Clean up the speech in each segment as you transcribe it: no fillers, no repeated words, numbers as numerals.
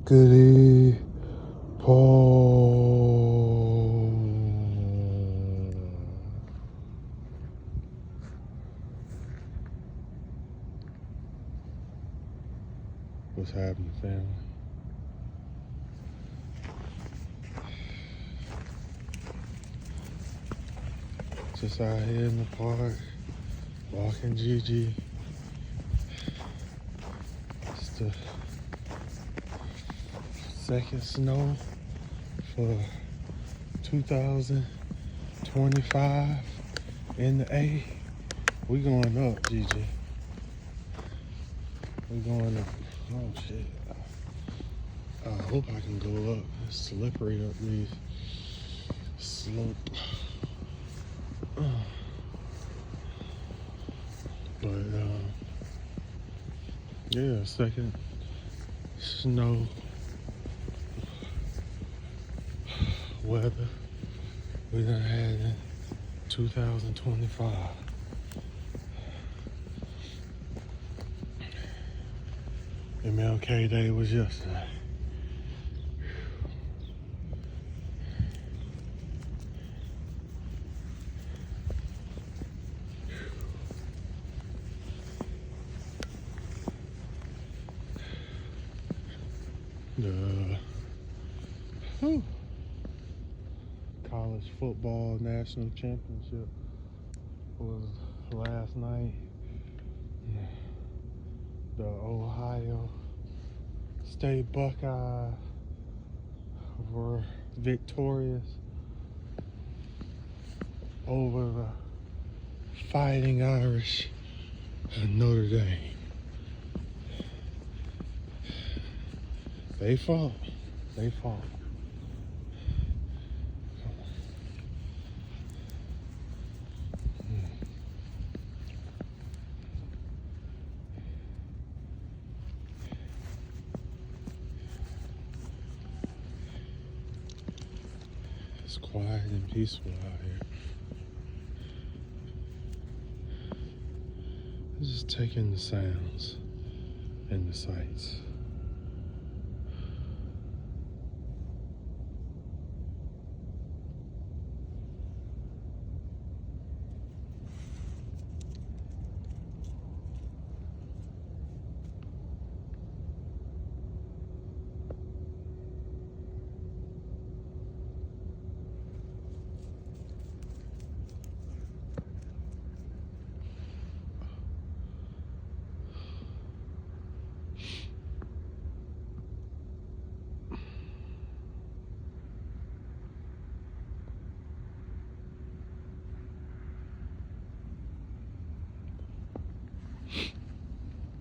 Goody Paul. What's happening, family? Just out here in the park, walking Gigi. It's the second snow for 2025 in the A. We going up, Gigi. We going up. Oh shit. I hope I can go up. It's slippery up these slopes. But yeah, second snow weather we done had in 2025. MLK Day was yesterday. The college football national championship was last night. The Ohio State Buckeyes were victorious over the Fighting Irish of Notre Dame. They fought. They fought. It's quiet and peaceful out here. I'm just taking the sounds and the sights.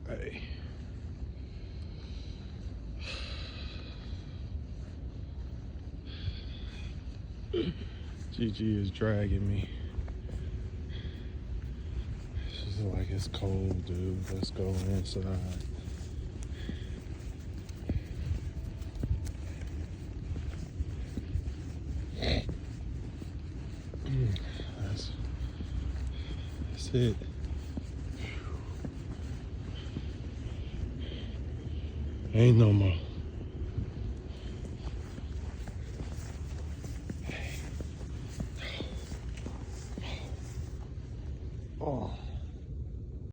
Hey. Gigi is dragging me. She's like, it's cold, dude. Let's go inside. That's it. Ain't no more.